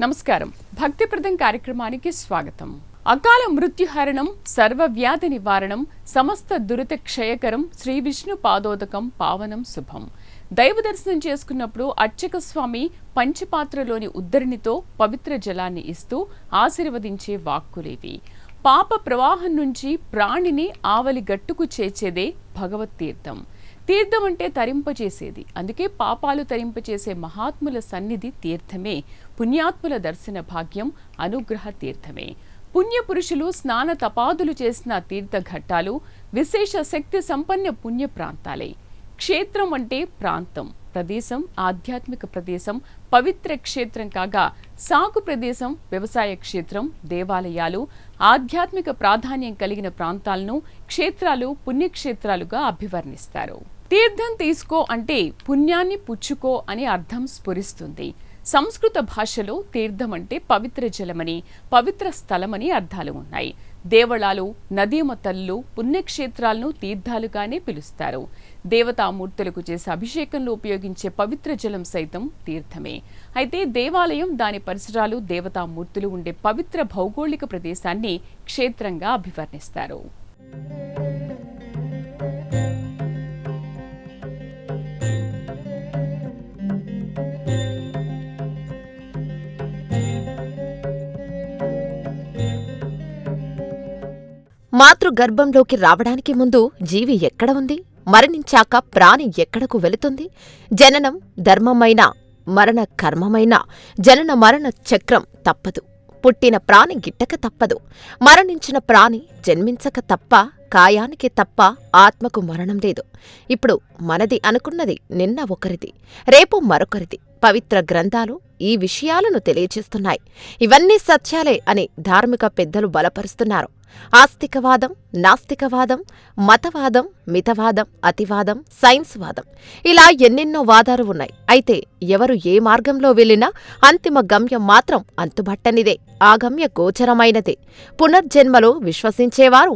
నమస్కారం. భక్తిప్రదం కార్యక్రమానికి స్వాగతం. అకాల మృత్యుహరణం, సర్వవ్యాధి నివారణం, సమస్త దురిత క్షయకరం, శ్రీ విష్ణు పాదోదకం పావనం శుభం. దైవ దర్శనం చేసుకున్నప్పుడు అర్చక స్వామి పంచపాత్రలోని ఉద్దరినితో పవిత్ర జలాన్ని ఇస్తూ ఆశీర్వదించే వాక్కులేవి. పాప ప్రవాహం నుంచి ప్రాణిని ఆవలి గట్టుకు చేర్చేదే భగవత్ తీర్థం. తీర్థం అంటే తరింపచేసేది. అందుకే పాపాలు తరింపచేసే మహాత్ముల సన్నిధి తీర్థమే. పుణ్యాత్ముల దర్శన భాగ్యం అనుగ్రహ తీర్థమే. పుణ్యపురుషులు స్నాన తపాదులు చేసిన తీర్థఘట్టాలు విశేష శక్తి సంపన్న పుణ్య ప్రాంతాలే. క్షేత్రం అంటే ప్రాంతం, ప్రదేశం, ఆధ్యాత్మిక ప్రదేశం, పవిత్ర క్షేత్రం కాగా సాగు ప్రదేశం, వ్యవసాయ క్షేత్రం, దేవాలయాలు, ఆధ్యాత్మిక ప్రాధాన్యం కలిగిన ప్రాంతాలను క్షేత్రాలు, పుణ్యక్షేత్రాలుగా అభివర్ణిస్తారు. తీర్థం తీసుకో అంటే పుణ్యాన్ని పుచ్చుకో అని అర్థం స్ఫురిస్తుంది. సంస్కృత భాషలో తీర్థం అంటే పవిత్ర జలమని, పవిత్ర స్థలమని అర్థాలు ఉన్నాయి. దేవళాలు, నదీమతల్లు, పుణ్యక్షేత్రాలను తీర్థాలుగానే పిలుస్తారు. దేవతామూర్తులకు చేసే అభిషేకంలో ఉపయోగించే పవిత్ర జలం సైతం తీర్థమే. అయితే దేవాలయం, దాని పరిసరాలు, దేవతామూర్తులు ఉండే పవిత్ర భౌగోళిక ప్రదేశాన్ని క్షేత్రంగా అభివర్ణిస్తారు. మాతృగర్భంలోకి రావడానికి ముందు జీవి ఎక్కడ ఉంది? మరణించాక ప్రాణి ఎక్కడకు వెళుతుంది? జననం ధర్మమైన, మరణ కర్మమైన, జనన మరణ చక్రం తప్పదు. పుట్టిన ప్రాణి గిట్టక తప్పదు. మరణించిన ప్రాణి జన్మించక తప్ప, కాయానికి తప్ప ఆత్మకు మరణం లేదు. ఇప్పుడు మనది అనుకున్నది నిన్న ఒకరిది, రేపు మరొకరిది. పవిత్ర గ్రంథాలు ఈ విషయాలను తెలియచేస్తున్నాయి. ఇవన్నీ సత్యాలే అని ధార్మిక పెద్దలు బలపరుస్తున్నారు. ఆస్తికవాదం, నాస్తికవాదం, మతవాదం, మితవాదం, అతివాదం, సైన్స్ వాదం, ఇలా ఎన్నెన్నో వాదాలు ఉన్నాయి. అయితే ఎవరు ఏ మార్గంలో వెళ్ళినా అంతిమ గమ్యం మాత్రం అంతుబట్టనిదే, ఆ గమ్య గోచరమైనదే. పునర్జన్మలో విశ్వసించేవారు,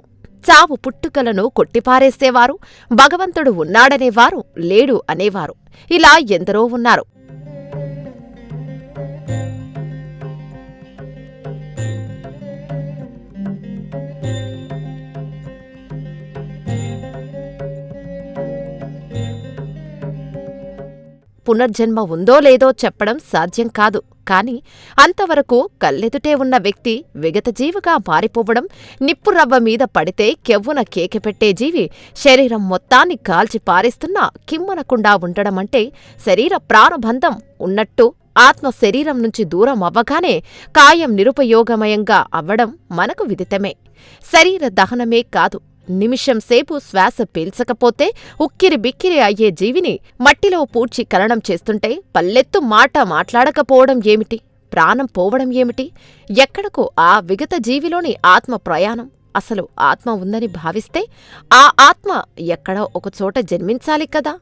చావు పుట్టుకలను కొట్టిపారేసేవారు, భగవంతుడు ఉన్నాడనేవారు, లేడు అనేవారు, ఇలా ఎందరో ఉన్నారు. పునర్జన్మ ఉందో లేదో చెప్పడం సాధ్యం కాదు. కాని అంతవరకు కళ్ళెదుటే ఉన్న వ్యక్తి విగతజీవిగా మారిపోవడం, నిప్పురవ్వ మీద పడితే కెవ్వున కేకెపెట్టే జీవి శరీరం మొత్తాన్ని కాల్చి పారేస్తున్నా కిమ్మనకుండా ఉండడమంటే శరీర ప్రాణబంధం ఉన్నట్టు ఆత్మ శరీరం నుంచి దూరం అవ్వగానే కాయం నిరుపయోగమయంగా అవ్వడం మనకు విదితమే. శరీర దహనమే కాదు, నిమిషం సేపు శ్వాస పీల్చకపోతే ఉక్కిరి బిక్కిరి అయ్యే జీవిని మట్టిలో పూడ్చి ఖననం చేస్తుంటే పల్లెత్తు మాట మాట్లాడకపోవడం ఏమిటి? ప్రాణం పోవడం ఏమిటి? ఎక్కడకో ఆ విగత జీవిలోని ఆత్మ ప్రయాణం. అసలు ఆత్మ ఉందని భావిస్తే ఆ ఆత్మ ఎక్కడో ఒకచోట జన్మించాలి కదా.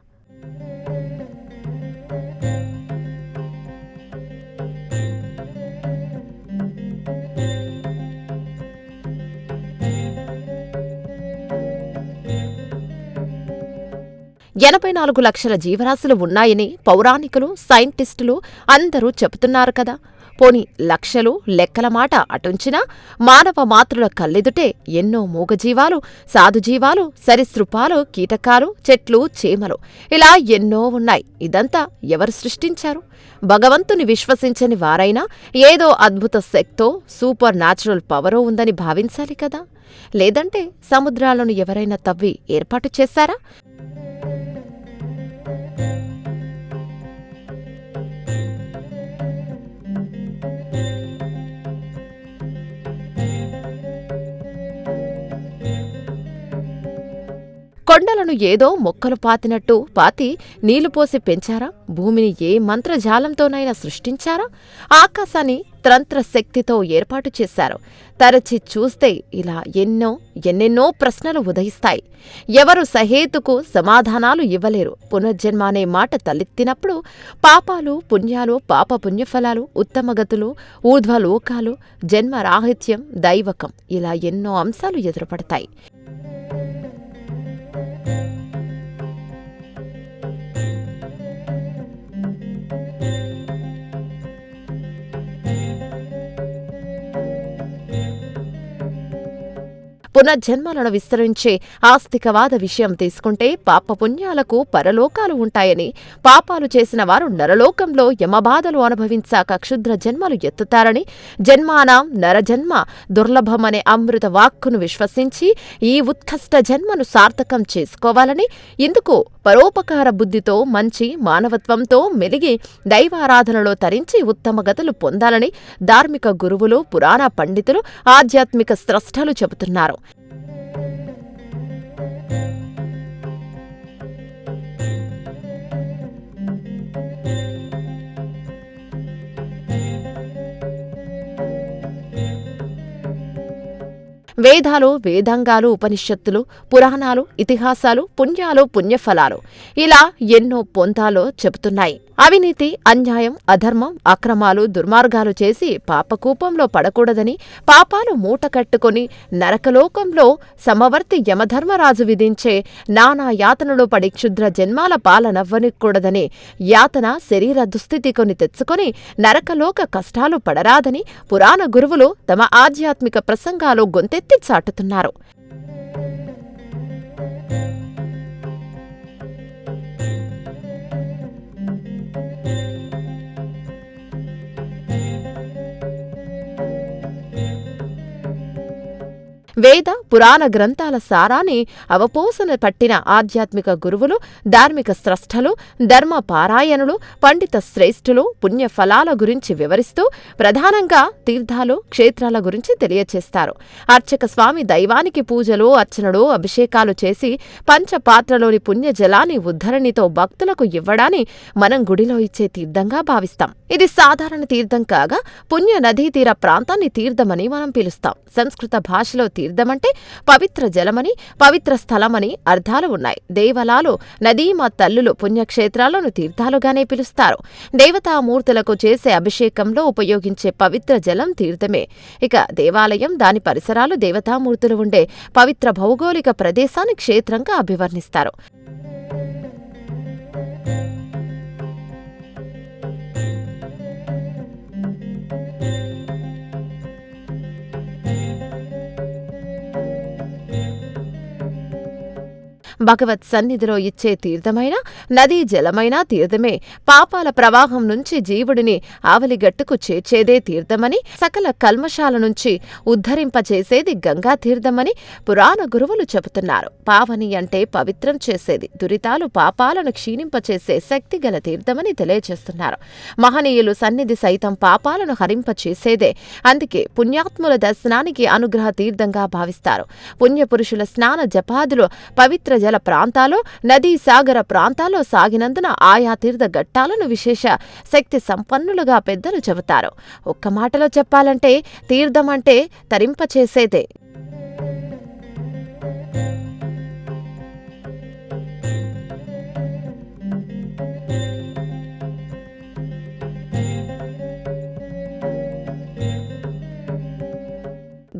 ఎనభై 84 లక్షల జీవరాశులు ఉన్నాయని పౌరాణికులు, సైంటిస్టులు అందరూ చెబుతున్నారు కదా. పోని లక్షలు, లెక్కల మాట అటుంచినా మానవ మాతృల కళ్ళెదుటే ఎన్నో మూగజీవాలు, సాధుజీవాలు, సరీసృపాలు, కీటకాలు, చెట్లు, చేమలు, ఇలా ఎన్నో ఉన్నాయి. ఇదంతా ఎవరు సృష్టించారు? భగవంతుని విశ్వసించని వారైనా ఏదో అద్భుత శక్తో, సూపర్ న్యాచురల్ పవరో ఉందని భావించాలి కదా. లేదంటే సముద్రాలను ఎవరైనా తవ్వి ఏర్పాటు చేశారా? కొండలను ఏదో మొక్కలు పాతినట్టు పాతి నీళ్లుపోసి పెంచారా? భూమిని ఏ మంత్రజాలంతోనైనా సృష్టించారా? ఆకాశాన్ని తంత్రశక్తితో ఏర్పాటు చేశారు. తరచి చూస్తే ఇలా ఎన్నెన్నో ప్రశ్నలు ఉదయిస్తాయి. ఎవరు సహేతుకు సమాధానాలు ఇవ్వలేరు. పునర్జన్మ అనే మాట తలెత్తినప్పుడు పాపాలు, పుణ్యాలు, పాప పుణ్యఫలాలు, ఉత్తమగతులు, ఊర్ధ్వలోకాలు, జన్మరాహిత్యం, దైవకం, ఇలా ఎన్నో అంశాలు ఎదురుపడతాయి. పునర్జన్మలను విస్తరించే ఆస్తికవాద విషయం తీసుకుంటే పాపపుణ్యాలకు పరలోకాలు ఉంటాయని, పాపాలు చేసిన వారు నరలోకంలో యమబాధలు అనుభవించాక క్షుద్ర జన్మలు ఎత్తుతారని, జన్మానాం నరజన్మ దుర్లభమనే అమృత వాక్కును విశ్వసించి ఈ ఉత్కష్ట జన్మను సార్థకం చేసుకోవాలని, ఇందుకు పరోపకార బుద్ధితో మంచి మానవత్వంతో మెలిగి దైవారాధనలో తరించి ఉత్తమ గతులు పొందాలని ధార్మిక గురువులు, పురాణ పండితులు, ఆధ్యాత్మిక స్రష్టలు చెబుతున్నారు. వేదాలు, వేదాంగాలు, ఉపనిషత్తులు, పురాణాలు, ఇతిహాసాలు, పుణ్యాలు, పుణ్యఫలాలు ఇలా ఎన్నో పొందాలో చెబుతున్నాయి. అవినీతి, అన్యాయం, అధర్మం, అక్రమాలు, దుర్మార్గాలు చేసి పాపకూపంలో పడకూడదని, పాపాలు మూటకట్టుకుని నరకలోకంలో సమవర్తి యమధర్మరాజు విధించే నానా యాతనలో పడి క్షుద్ర జన్మాల పాలనవ్వనికూడదని, యాతన శరీర దుస్థితి కొని తెచ్చుకొని నరకలోక కష్టాలు పడరాదని పురాణ గురువులు తమ ఆధ్యాత్మిక ప్రసంగాలు గొంతెత్తి చాటుతున్నారు. వేద పురాణ గ్రంథాల సారాన్ని అవపోసన పట్టిన ఆధ్యాత్మిక గురువులు, ధార్మిక స్రష్టలు, ధర్మ పారాయణులు, పండిత శ్రేష్ఠులు పుణ్యఫలాల గురించి వివరిస్తూ ప్రధానంగా తీర్థాలు, క్షేత్రాల గురించి తెలియచేస్తారు. అర్చక స్వామి దైవానికి పూజలు, అర్చనలు, అభిషేకాలు చేసి పంచపాత్రలోని పుణ్యజలాన్ని ఉద్ధరణితో భక్తులకు ఇవ్వడాన్ని మనం గుడిలో ఇచ్చే తీర్థంగా భావిస్తాం. ఇది సాధారణ తీర్థం కాగా పుణ్య నదీ తీర ప్రాంతాన్ని తీర్థమని మనం పిలుస్తాం. సంస్కృత భాషలో తీర్థమంటే పవిత్ర జలమని, పవిత్ర స్థలమని అర్థాలు ఉన్నాయి. దేవాలయాలు, నదీమ తల్లులు పుణ్యక్షేత్రాలను తీర్థాలుగానే పిలుస్తారు. దేవతామూర్తులకు చేసే అభిషేకంలో ఉపయోగించే పవిత్ర జలం తీర్థమే. ఇక దేవాలయం, దాని పరిసరాలు దేవతామూర్తులు ఉండే పవిత్ర భౌగోళిక ప్రదేశాన్ని క్షేత్రంగా అభివర్ణిస్తారు. భగవత్ సన్నిధిలో ఇచ్చే తీర్థమైన, నదీ జలమైన తీర్థమే. పాపాల ప్రవాహం నుంచి జీవుడిని ఆవలిగట్టుకు చేర్చేదే తీర్థమని, సకల కల్మషాల నుంచి ఉద్ధరింపచేసేది గంగా తీర్థమని పురాణ గురువులు చెబుతున్నారు. పావని అంటే పవిత్రం చేసేది, దురితాలు పాపాలను క్షీణింపచేసే శక్తిగల తీర్థమని తెలియజేస్తున్నారు. మహనీయులు సన్నిధి సైతం పాపాలను హరింపచేసేదే. అందుకే పుణ్యాత్ముల దర్శనానికి అనుగ్రహ తీర్థంగా భావిస్తారు. పుణ్యపురుషుల స్నాన జపాదులు పవిత్ర జల ప్రాంతాల్లో, నదీ సాగర ప్రాంతాల్లో సాగినందున ఆయా తీర్థ ఘట్టాలను విశేష శక్తి సంపన్నులుగా పెద్దలు చెబుతారు. ఒక్క మాటలో చెప్పాలంటే తీర్థమంటే తరింపచేసేదే.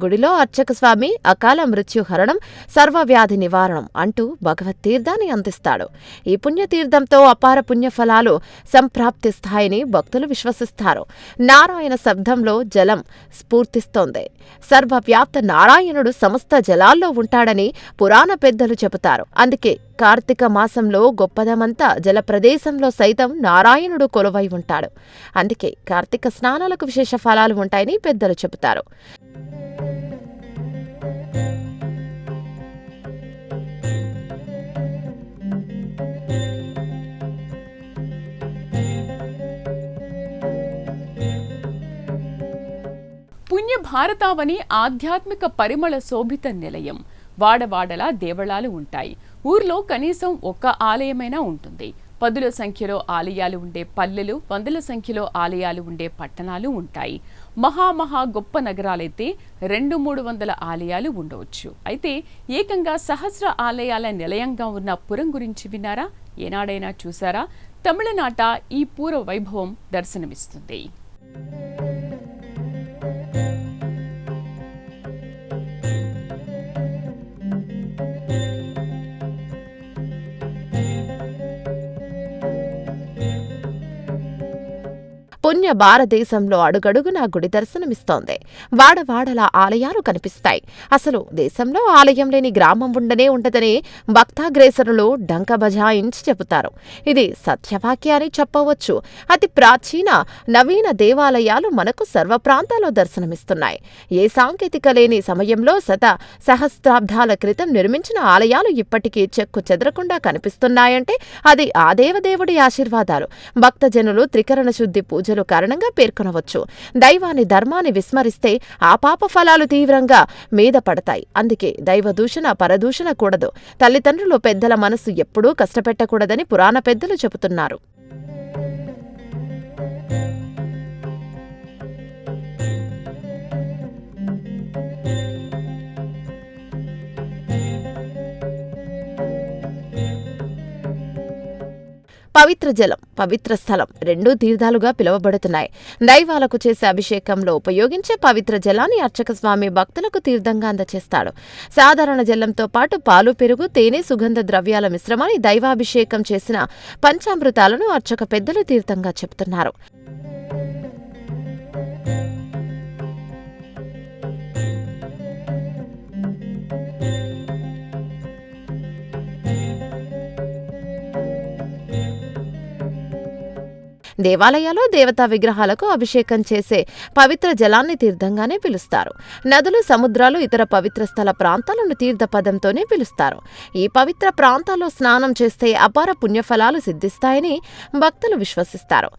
గుడిలో అర్చక స్వామి అకాల మృత్యుహరణం, సర్వవ్యాధి నివారణం అంటూ భగవత్ తీర్థాన్ని అందిస్తాడు. ఈ పుణ్యతీర్థంతో అపార పుణ్యఫలాలు సంప్రాప్తిస్తాయని భక్తులు విశ్వసిస్తారు. నారాయణ శబ్దంలో జలం స్ఫూర్తిస్తోంది. సర్వవ్యాప్త నారాయణుడు సమస్త జలాల్లో ఉంటాడని పురాణ పెద్దలు చెబుతారు. అందుకే కార్తీక మాసంలో గొప్పదమంతా జలప్రదేశంలో సైతం నారాయణుడు కొలువై ఉంటాడు. అందుకే కార్తీక స్నానాలకు విశేష ఫలాలు ఉంటాయని పెద్దలు చెబుతారు. పుణ్య భారతావని ఆధ్యాత్మిక పరిమళ శోభిత నిలయం. వాడవాడలా దేవళాలు ఉంటాయి. ఊర్లో కనీసం ఒక్క ఆలయమైనా ఉంటుంది. పదుల సంఖ్యలో ఆలయాలు ఉండే పల్లెలు, వందల సంఖ్యలో ఆలయాలు ఉండే పట్టణాలు ఉంటాయి. మహా గొప్ప నగరాలైతే 200-300 ఆలయాలు ఉండవచ్చు. అయితే ఏకంగా సహస్ర ఆలయాల నిలయంగా ఉన్న పురం గురించి విన్నారా? ఏనాడైనా చూసారా? తమిళనాట ఈ పూర్వ వైభవం దర్శనమిస్తుంది. పుణ్య భారతదేశంలో అడుగడుగునా గుడి దర్శనమిస్తోంది. వాడవాడలా ఆలయాలు కనిపిస్తాయి. అసలు దేశంలో ఆలయం లేని గ్రామం ఉండనే ఉండదని భక్తాగ్రేసరులు డంక బజాయించి చెబుతారు. ఇది సత్యవాక్య అని చెప్పవచ్చు. అతి ప్రాచీన నవీన దేవాలయాలు మనకు సర్వ ప్రాంతాల్లో దర్శనమిస్తున్నాయి. ఏ సాంకేతిక లేని సమయంలో సహస్రాబ్దాల క్రితం నిర్మించిన ఆలయాలు ఇప్పటికీ చెక్కు చెదరకుండా కనిపిస్తున్నాయంటే అది ఆ దేవదేవుడి ఆశీర్వాదాలు. భక్తజనులు త్రికరణ శుద్ధి పూజలు కారణంగా పేర్కొనవచ్చు. దైవాన్ని ధర్మాన్ని విస్మరిస్తే ఆ పాప ఫలాలు తీవ్రంగా మీద పడతాయి. అందుకే దైవదూషణ పరదూషణ కూడదు. తల్లిదండ్రులు పెద్దల మనసు ఎప్పుడూ కష్టపెట్టకూడదని పురాణ పెద్దలు చెబుతున్నారు. పవిత్ర జలం, పవిత్ర స్థలం రెండూ తీర్థాలుగా పిలువబడుతున్నాయి. దైవాలకు చేసే అభిషేకంలో ఉపయోగించే పవిత్ర జలాన్ని అర్చక స్వామి భక్తులకు తీర్థంగా అందచేస్తాడు. సాధారణ జలంతో పాటు పాలు, పెరుగు, తేనె, సుగంధ ద్రవ్యాల మిశ్రమాన్ని దైవాభిషేకం చేసిన పంచామృతాలను అర్చక పెద్దలు తీర్థంగా చెబుతున్నారు. దేవాలయాల్లో దేవతా విగ్రహాలకు అభిషేకం చేసే పవిత్ర జలాన్ని తీర్థంగానే పిలుస్తారు. నదులు, సముద్రాలు, ఇతర పవిత్ర స్థల ప్రాంతాలను తీర్థ పదంతోనే పిలుస్తారు. ఈ పవిత్ర ప్రాంతాల్లో స్నానం చేస్తే అపార పుణ్యఫలాలు సిద్ధిస్తాయని భక్తులు విశ్వసిస్తారు.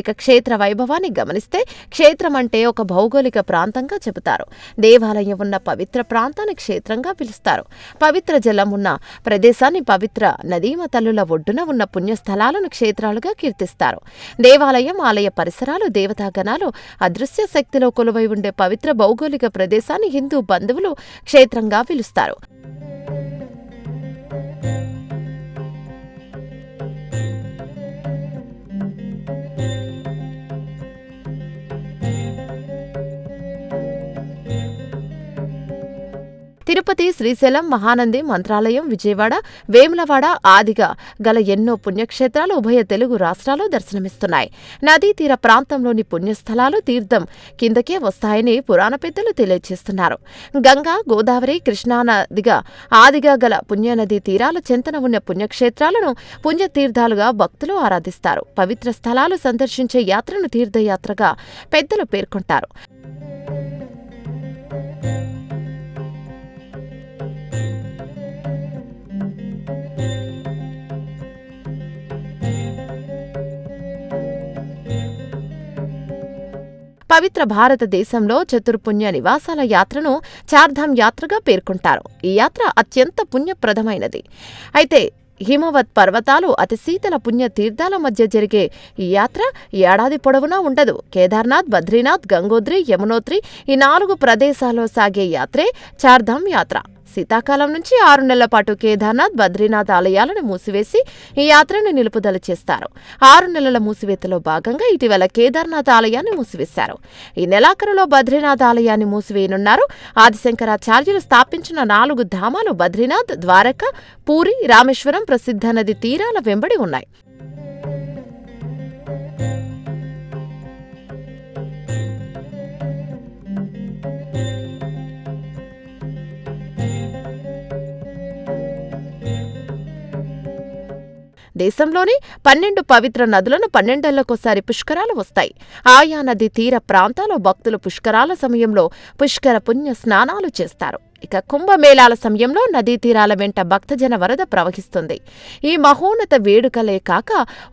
ఇక క్షేత్ర వైభవాన్ని గమనిస్తే క్షేత్రం అంటే ఒక భౌగోళిక ప్రాంతంగా చెబుతారు. దేవాలయం ఉన్న పవిత్ర ప్రాంతాన్ని క్షేత్రంగా పిలుస్తారు. పవిత్ర జలం ఉన్న ప్రదేశాన్ని పవిత్ర నదీమ తల్లుల ఒడ్డున ఉన్న పుణ్యస్థలాలను క్షేత్రాలుగా కీర్తిస్తారు. దేవాలయం, ఆలయ పరిసరాలు, దేవతాగణాలు, అదృశ్య శక్తిలో కొలువై ఉండే పవిత్ర భౌగోళిక ప్రదేశాన్ని హిందూ బంధువులు క్షేత్రంగా పిలుస్తారు. తిరుపతి, శ్రీశైలం, మహానంది, మంత్రాలయం, విజయవాడ, వేములవాడ ఆదిగా గల ఎన్నో పుణ్యక్షేత్రాలు ఉభయ తెలుగు రాష్ట్రాల్లో దర్శనమిస్తున్నాయి. నదీ తీర ప్రాంతంలోని పుణ్యస్థలాలు తీర్థం కిందకే వస్తాయని పురాణ పెద్దలు తెలియజేస్తున్నారు. గంగా, గోదావరి, కృష్ణానదిగా ఆదిగా గల పుణ్యనదీ తీరాల చెంతన ఉన్న పుణ్యక్షేత్రాలను పుణ్యతీర్థాలుగా భక్తులు ఆరాధిస్తారు. పవిత్ర స్థలాలు సందర్శించే యాత్రను తీర్థయాత్రగా పెద్దలు పేర్కొంటారు. పవిత్ర భారతదేశంలో చతుర్పుణ్య నివాసాల యాత్రను చార్ధామ్ యాత్రగా పేర్కొంటారు. ఈ యాత్ర అత్యంత పుణ్యప్రదమైనది. అయితే హిమవత్ పర్వతాలు, అతి శీతల పుణ్య తీర్థాల మధ్య జరిగే ఈ యాత్ర ఏడాది పొడవునా ఉండదు. కేదార్నాథ్, బద్రీనాథ్, గంగోత్రి, యమునోత్రి ఈ 4 ప్రదేశాల్లో సాగే యాత్రే చార్ధామ్ యాత్ర. శీతాకాలం నుంచి 6 నెలల పాటు కేదార్నాథ్, బద్రీనాథ్ ఆలయాలను మూసివేసి ఈ యాత్రను నిలుపుదల చేస్తారు. 6 నెలల మూసివేతలో భాగంగా ఇటీవల కేదార్నాథ్ ఆలయాన్ని మూసివేశారు. ఈ నెలాఖరులో బద్రీనాథ్ ఆలయాన్ని మూసివేయనున్నారు. ఆదిశంకరాచార్యులు స్థాపించిన 4 ధామాలు బద్రీనాథ్, ద్వారక, పూరి, రామేశ్వరం ప్రసిద్ధ నది తీరాల వెంబడి ఉన్నాయి. దేశంలోని 12 పవిత్ర నదులను 12 ఏళ్లకోసారి పుష్కరాలు వస్తాయి. ఆయా నది తీర ప్రాంతాల్లో భక్తులు పుష్కరాల సమయంలో పుష్కర పుణ్య స్నానాలు చేస్తారు. ఇక కుంభమేళాల సమయంలో నదీ తీరాల వెంట భక్తజన వరద ప్రవహిస్తుంది. ఈ మహోన్నత వేడుకలే కాక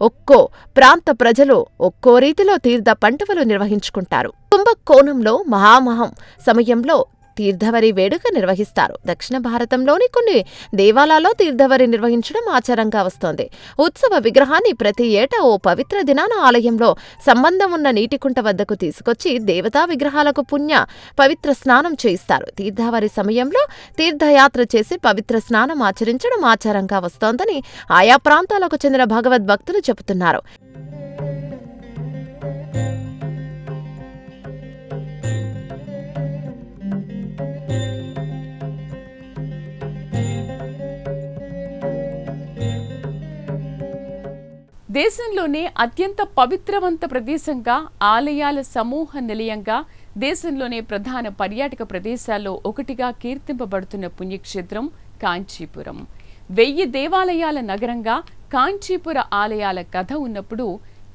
ఒక్కో ప్రాంత ప్రజలు ఒక్కో రీతిలో తీర్థ పండుగలు నిర్వహించుకుంటారు. కుంభకోణంలో మహామహం సమయంలో తీర్థవరి వేడుక నిర్వహిస్తారు. దక్షిణ భారతంలోని కొన్ని దేవాలయాల్లో తీర్థవరి నిర్వహించడం ఆచారంగా వస్తోంది. ఉత్సవ విగ్రహాన్ని ప్రతి ఏటా ఓ పవిత్ర దినాన ఆలయంలో సంబంధం ఉన్న నీటికుంట వద్దకు తీసుకొచ్చి దేవతా విగ్రహాలకు పవిత్ర స్నానం చేయిస్తారు. తీర్థవరి సమయంలో తీర్థయాత్ర చేసి పవిత్ర స్నానం ఆచరించడం ఆచారంగా వస్తోందని ఆయా ప్రాంతాలకు చెందిన భగవద్భక్తులు చెబుతున్నారు. దేశంలోనే అత్యంత పవిత్రవంత ప్రదేశంగా, ఆలయాల సమూహ నిలయంగా, దేశంలోనే ప్రధాన పర్యాటక ప్రదేశాల్లో ఒకటిగా కీర్తింపబడుతున్న పుణ్యక్షేత్రం కాంచీపురం. 1000 దేవాలయాల నగరంగా కాంచీపుర ఆలయాల కథ ఉన్నప్పుడు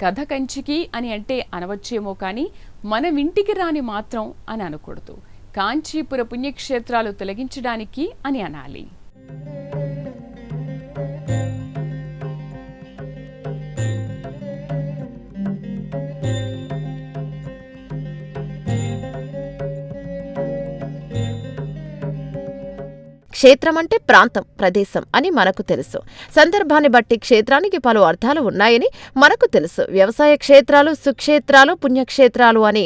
కథ కంచికి అని అంటే అనవచ్చేమో కానీ మనం ఇంటికి రాని మాత్రం అని అనకూడదు. కాంచీపుర పుణ్యక్షేత్రాలు తొలగించడానికి అని అనాలి. క్షేత్రమంటే ప్రాంతం, ప్రదేశం అని మనకు తెలుసు. సందర్భాన్ని బట్టి క్షేత్రానికి పలు అర్థాలు ఉన్నాయని మనకు తెలుసు. వ్యవసాయ క్షేత్రాలు, సుక్షేత్రాలు, పుణ్యక్షేత్రాలు అని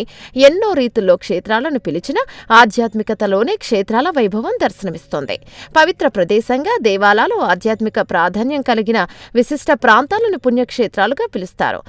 ఎన్నో రీతుల్లో క్షేత్రాలను పిలిచిన ఆధ్యాత్మికతలోనే క్షేత్రాల వైభవం దర్శనమిస్తోంది. పవిత్ర ప్రదేశంగా, దేవాలయాలు ఆధ్యాత్మిక ప్రాధాన్యం కలిగిన విశిష్ట ప్రాంతాలను పుణ్యక్షేత్రాలుగా పిలుస్తారు.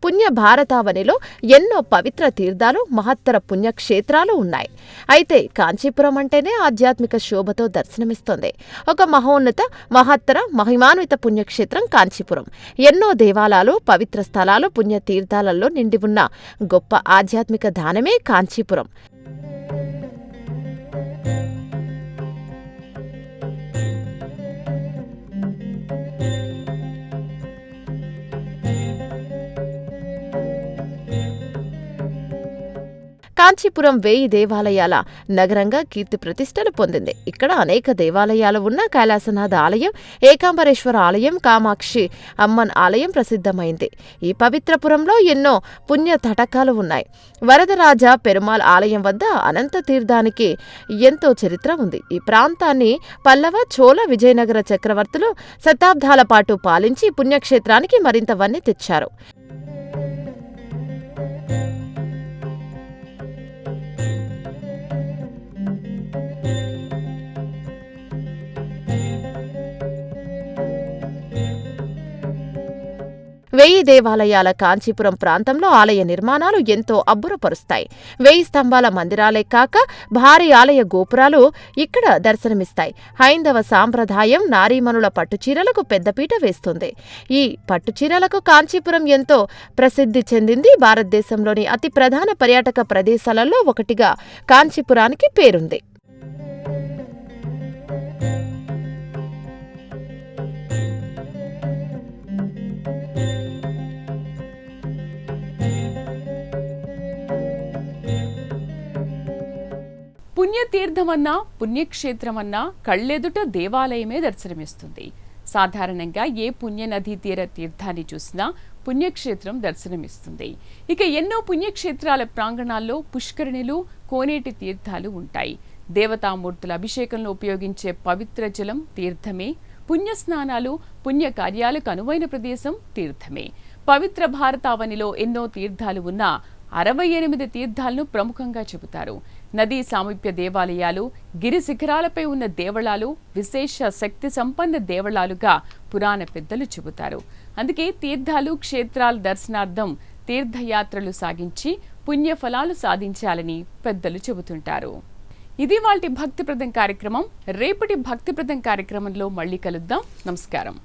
పుణ్య భారతావనిలో ఎన్నో పవిత్ర తీర్థాలు, మహత్తర పుణ్యక్షేత్రాలు ఉన్నాయి. అయితే కాంచీపురం అంటేనే ఆధ్యాత్మిక శోభతో దర్శనమిస్తోంది. ఒక మహోన్నత, మహత్తర, మహిమాన్విత పుణ్యక్షేత్రం కాంచీపురం. ఎన్నో దేవాలయాలు, పవిత్ర స్థలాలు, పుణ్యతీర్థాలలో నిండి ఉన్న గొప్ప ఆధ్యాత్మిక ధానమే కాంచీపురం. కాంచీపురం 1000 దేవాలయాల నగరంగా కీర్తి ప్రతిష్టలు పొందింది. ఇక్కడ అనేక దేవాలయాలు ఉన్న కైలాసనాథ ఆలయం, ఏకాంబరేశ్వర ఆలయం, కామాక్షి అమ్మన్ ఆలయం ప్రసిద్ధమైంది. ఈ పవిత్రపురంలో ఎన్నో పుణ్య తటకాలు ఉన్నాయి. వరదరాజ పెరుమాళ్ ఆలయం వద్ద అనంత తీర్థానికి ఎంతో చరిత్ర ఉంది. ఈ ప్రాంతాన్ని పల్లవ, చోళ, విజయనగర చక్రవర్తులు శతాబ్దాల పాటు పాలించి పుణ్యక్షేత్రానికి మరింత వన్నె తెచ్చారు. వెయ్యి దేవాలయాల కాంచీపురం ప్రాంతంలో ఆలయ నిర్మాణాలు ఎంతో అబ్బురపరుస్తాయి. 1000 స్తంభాల మందిరాలే కాక భారీ ఆలయ గోపురాలు ఇక్కడ దర్శనమిస్తాయి. హైందవ సాంప్రదాయం నారీమణుల పట్టుచీరలకు పెద్దపీట వేస్తుంది. ఈ పట్టుచీరలకు కాంచీపురం ఎంతో ప్రసిద్ధి చెందింది. భారతదేశంలోని అతి ప్రధాన పర్యాటక ప్రదేశాలలో ఒకటిగా కాంచీపురానికి పేరుంది. పుణ్యతీర్థమన్నా, పుణ్యక్షేత్రమన్నా కళ్ళెదుట దేవాలయమే దర్శనమిస్తుంది. సాధారణంగా ఏ పుణ్యనదీ తీర తీర్థాన్ని చూసినా పుణ్యక్షేత్రం దర్శనమిస్తుంది. ఇక ఎన్నో పుణ్యక్షేత్రాల ప్రాంగణాల్లో పుష్కరిణులు, కోనేటి తీర్థాలు ఉంటాయి. దేవతామూర్తుల అభిషేకంలో ఉపయోగించే పవిత్ర జలం తీర్థమే. పుణ్యస్నానాలు, పుణ్యకార్యాలకు అనువైన ప్రదేశం తీర్థమే. పవిత్ర భారతావనిలో ఎన్నో తీర్థాలు ఉన్నా 68 తీర్థాలను ప్రముఖంగా చెబుతారు. నదీ సామీప్య దేవాలయాలు, గిరి శిఖరాలపై ఉన్న దేవళాలు విశేష శక్తి సంపన్న దేవళాలుగా పురాణ పెద్దలు చెబుతారు. అందుకే తీర్థాలు, క్షేత్రాల దర్శనార్థం తీర్థయాత్రలు సాగించి పుణ్యఫలాలు సాధించాలని పెద్దలు చెబుతుంటారు. ఇది వాల్టి భక్తిప్రదం కార్యక్రమం. రేపటి భక్తిప్రదం కార్యక్రమంలో మళ్ళీ కలుద్దాం. నమస్కారం.